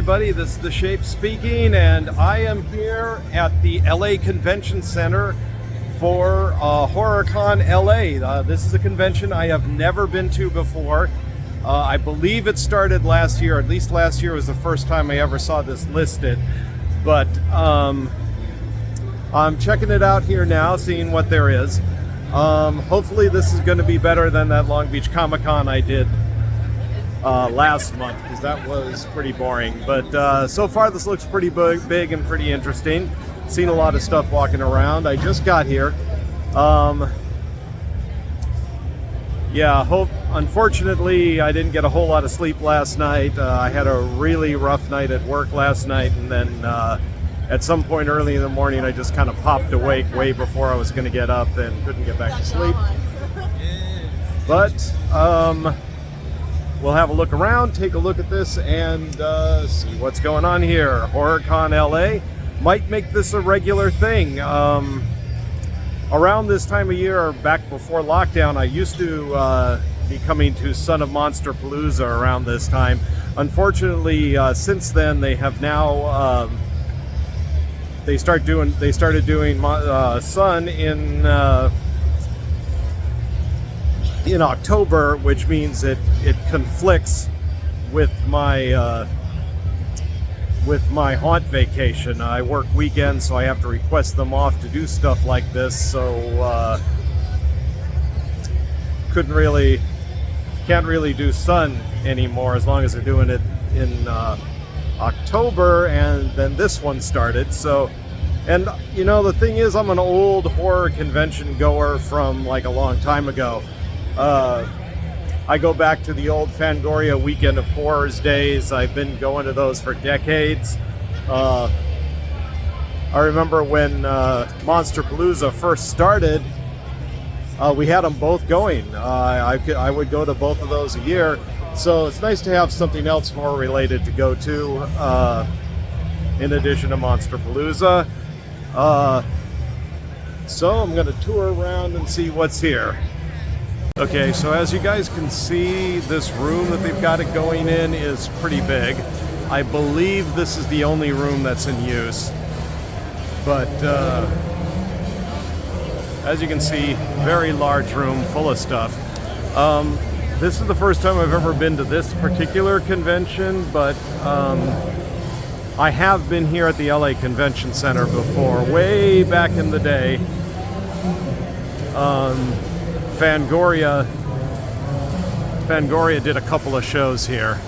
everybody, this is The Shape speaking, and I am here at the LA Convention Center for HorrorCon L.A. This is a convention I have never been to before. I believe it started last year, at least last year was the first time I ever saw this listed. But I'm checking it out here now, seeing what there is. Hopefully this is going to be better than that Long Beach Comic-Con I did last month, because that was pretty boring. But so far this looks pretty big and pretty interesting. Seen a lot of stuff walking around. I just got here. Yeah, unfortunately I didn't get a whole lot of sleep last night. I had a really rough night at work last night, and then at some point early in the morning I just kind of popped awake way before I was going to get up and couldn't get back to sleep. But we'll have a look around, take a look at this, and see what's going on here. HorrorCon L.A. might make this a regular thing. Around this time of year, back before lockdown, I used to be coming to Son of Monsterpalooza around this time. Unfortunately, since then, they have now they started doing Son in October, which means it conflicts with my haunt vacation. I work weekends, so I have to request them off to do stuff like this, so can't really do Sun anymore as long as they're doing it in October, and then this one started. So, and you know, the thing is, I'm an old horror convention goer from like a long time ago. I go back to the old Fangoria Weekend of Horrors days. I've been going to those for decades. I remember when Monsterpalooza first started, we had them both going. I would go to both of those a year. So it's nice to have something else more related to go to in addition to Monsterpalooza. So I'm going to tour around and see what's here. Okay, so as you guys can see, this room that they've got it going in is pretty big. I believe this is the only room that's in use. But as you can see, very large room full of stuff. This is the first time I've ever been to this particular convention, but I have been here at the LA Convention Center before, way back in the day. Fangoria did a couple of shows here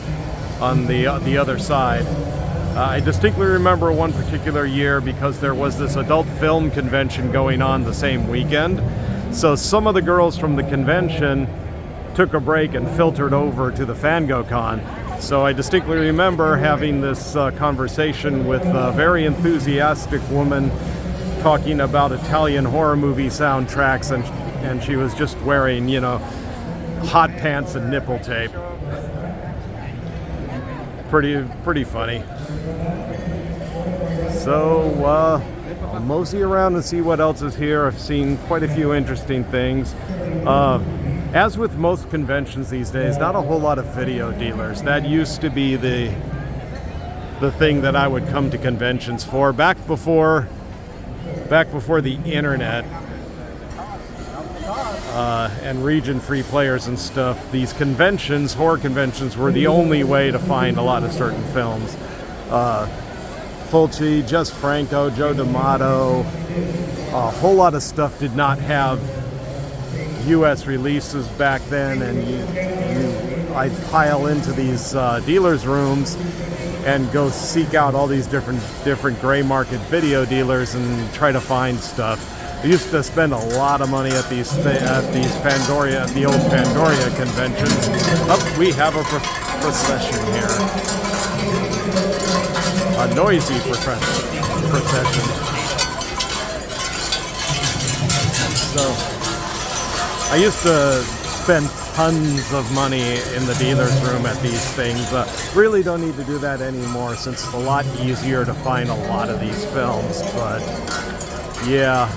on the other side. I distinctly remember one particular year because there was this adult film convention going on the same weekend. So some of the girls from the convention took a break and filtered over to the FangoCon. So I distinctly remember having this conversation with a very enthusiastic woman talking about Italian horror movie soundtracks, and she was just wearing, you know, hot pants and nipple tape. Pretty funny. So I'll mosey around and see what else is here. I've seen quite a few interesting things. As with most conventions these days, not a whole lot of video dealers. That used to be the thing that I would come to conventions for back before the internet. And region-free players and stuff. These conventions, horror conventions, were the only way to find a lot of certain films. Fulci, Jess Franco, Joe D'Amato, a whole lot of stuff did not have U.S. releases back then, and I'd pile into these dealers' rooms and go seek out all these different gray market video dealers and try to find stuff. I used to spend a lot of money at these Fangoria, the old Fangoria conventions. Oh, we have a procession here. A noisy procession. So, I used to spend tons of money in the dealer's room at these things. Really don't need to do that anymore since it's a lot easier to find a lot of these films, but yeah,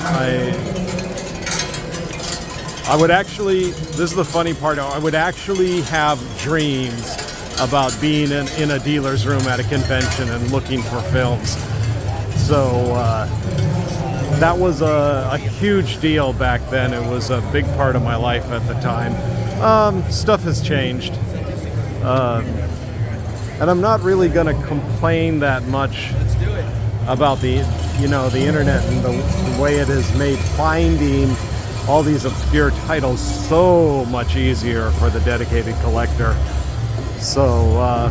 I would actually, this is the funny part, I would actually have dreams about being in a dealer's room at a convention and looking for films. So that was a huge deal back then. It was a big part of my life at the time. Stuff has changed. And I'm not really going to complain that much about the internet and the way it has made finding all these obscure titles so much easier for the dedicated collector. So,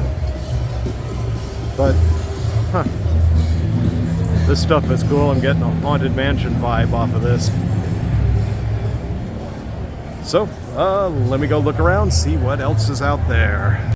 this stuff is cool. I'm getting a Haunted Mansion vibe off of this. So, let me go look around, see what else is out there.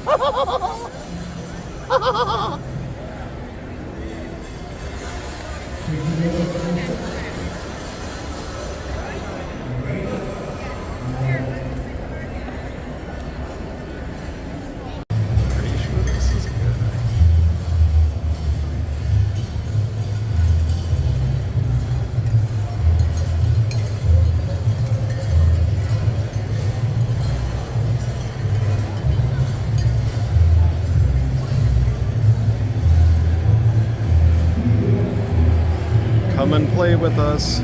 Pretty sure this is good. Come and play with us.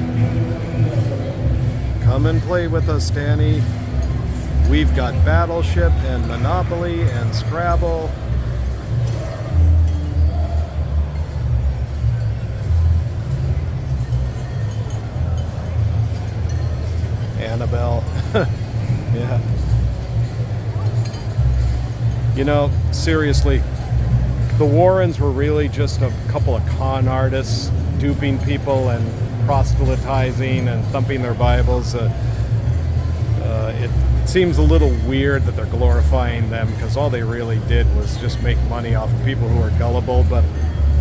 Come and play with us, Danny. We've got Battleship and Monopoly and Scrabble. Annabelle. Yeah. You know, seriously, the Warrens were really just a couple of con artists duping people and proselytizing and thumping their Bibles. It seems a little weird that they're glorifying them, because all they really did was just make money off of people who are gullible. But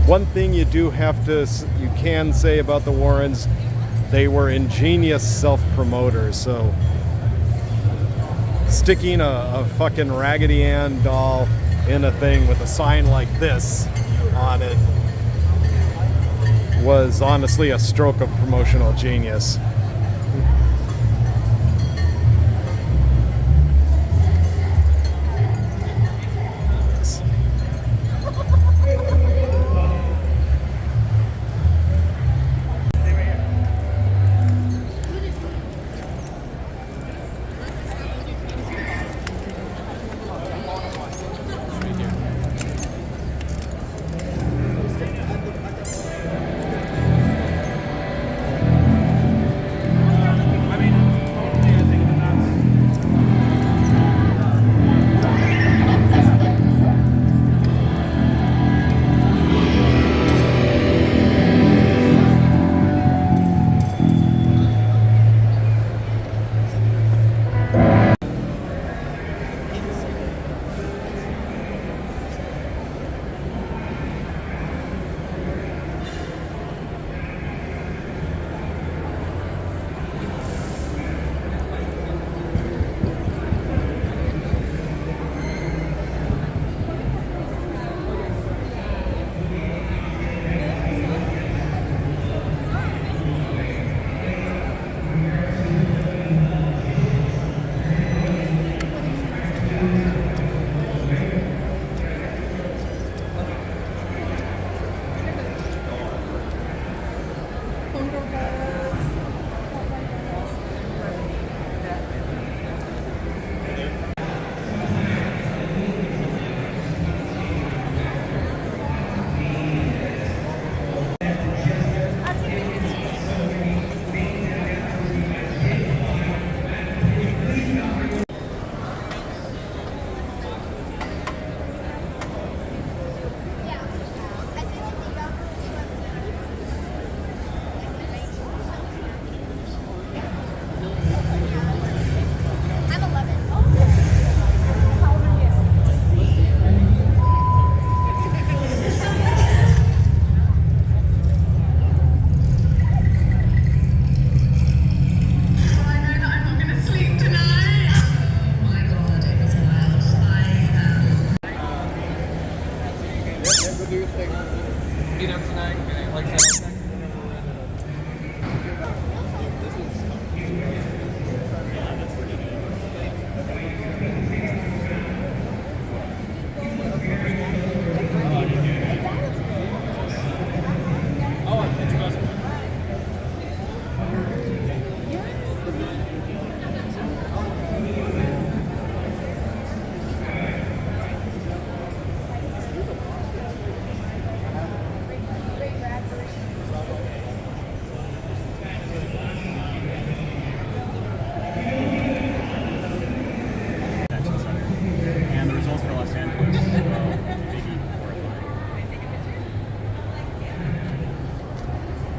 one thing you can say about the Warrens, they were ingenious self-promoters. So sticking a fucking Raggedy Ann doll in a thing with a sign like this on it was honestly a stroke of promotional genius.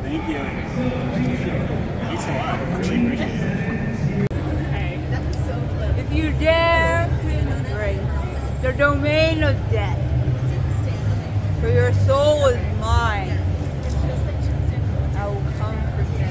Thank you. Thanks a lot. Really appreciate it. Hey, that was so close. If you dare, great. the domain of death. For your soul is mine. I will come for you.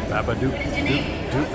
Babadook, dook, dook.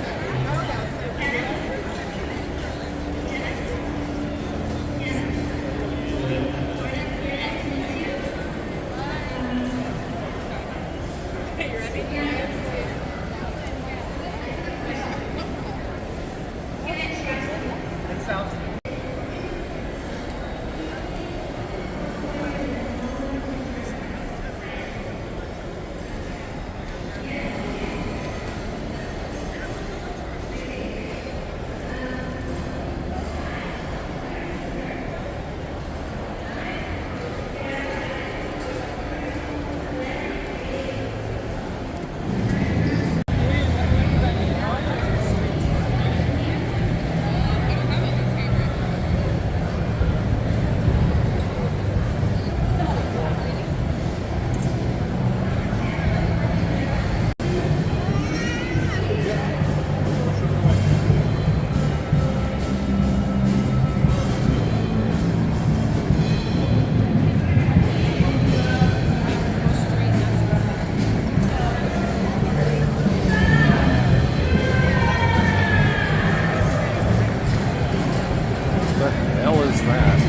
What the hell is that?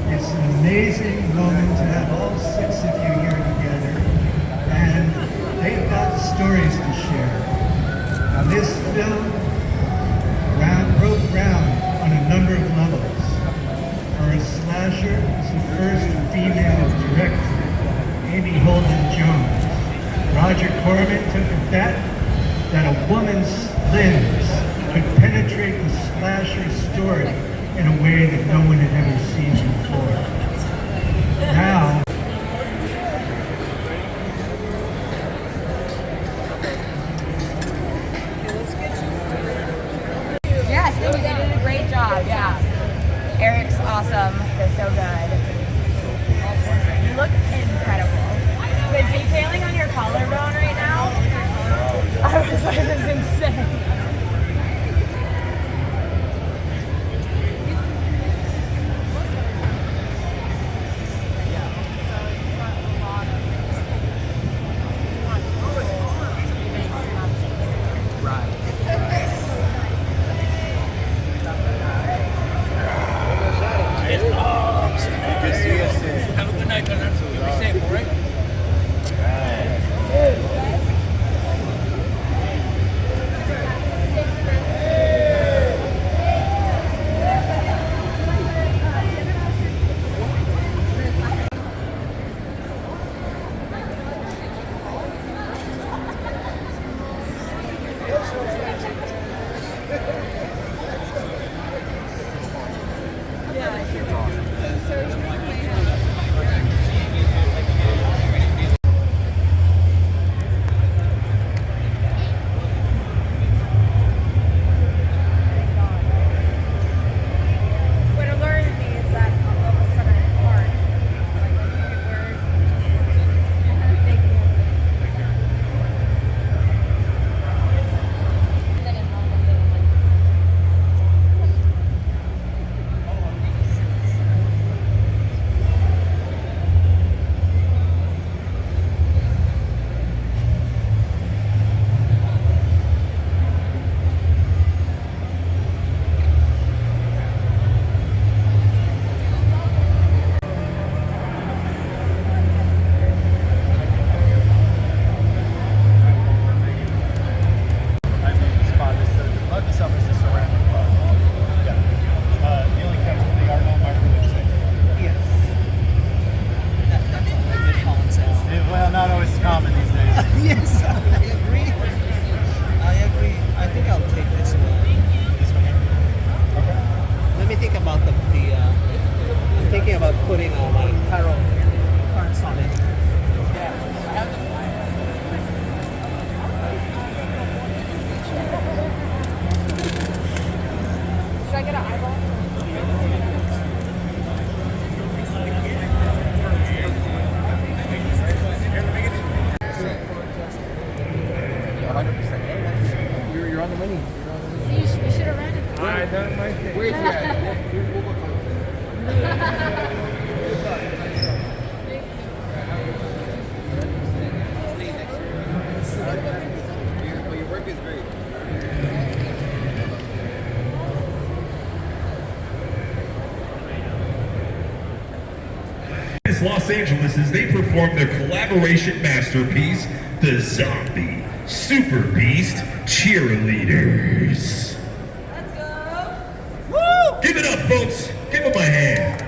It's an amazing moment to have all 6 of you here together, and they've got stories to share. Now this film broke ground on a number of levels. For a slasher, it's the first female director, Amy Holden Jones. Roger Corman took a bet that a woman's limbs could penetrate the slasher story in a way that no one had ever seen before. Now, Yes, they did a great job. Yeah, Eric's awesome. They're so good. You look incredible. The detailing on your collarbone right now, I was like, this is insane. What alerted me is that all of a sudden it's hard. Well, not always common these days. Yes, I agree. I agree. I think I'll take this one. This one here. Okay. Let me think about I'm thinking about putting my tarot cards on it. Should I get an eyeball? You're on the money. See, we should have ran it. I done my thing. Where's that? Your work is great. Los Angeles as they perform their collaboration masterpiece, the Zombie Super Beast Cheerleaders. Let's go. Woo! Give it up, folks. Give them a hand.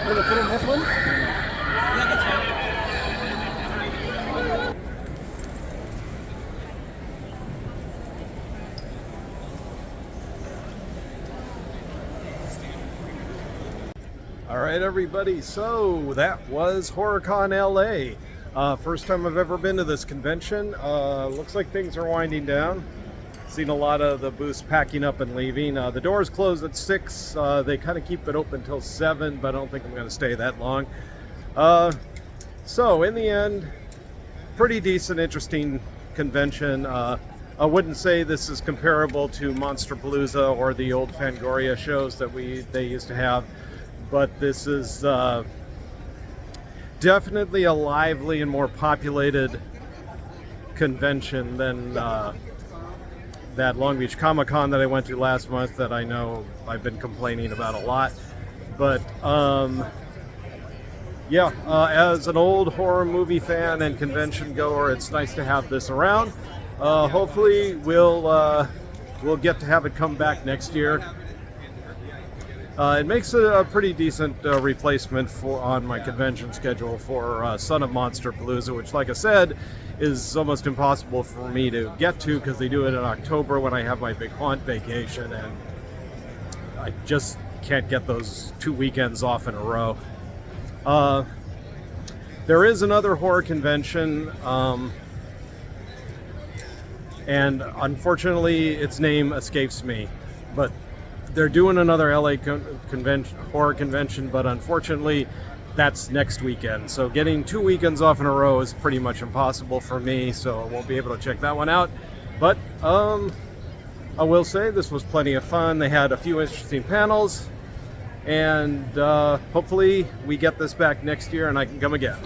Will it fit in this one? All right, everybody. So that was HorrorCon L.A. First time I've ever been to this convention. Looks like things are winding down. Seen a lot of the booths packing up and leaving. The doors close at 6. They kind of keep it open till 7, but I don't think I'm going to stay that long. So in the end, pretty decent, interesting convention. I wouldn't say this is comparable to Monsterpalooza or the old Fangoria shows that they used to have, but this is definitely a lively and more populated convention than that Long Beach Comic-Con that I went to last month that I know I've been complaining about a lot. But yeah, as an old horror movie fan and convention goer, it's nice to have this around. Hopefully we'll get to have it come back next year. It makes it a pretty decent replacement on my convention schedule for Son of Monsterpalooza, which, like I said, is almost impossible for me to get to because they do it in October when I have my big haunt vacation, and I just can't get those 2 weekends off in a row. There is another horror convention, and unfortunately its name escapes me, but they're doing another LA horror convention, but unfortunately that's next weekend. So getting 2 weekends off in a row is pretty much impossible for me, so I won't be able to check that one out. But I will say this was plenty of fun. They had a few interesting panels, and hopefully we get this back next year and I can come again.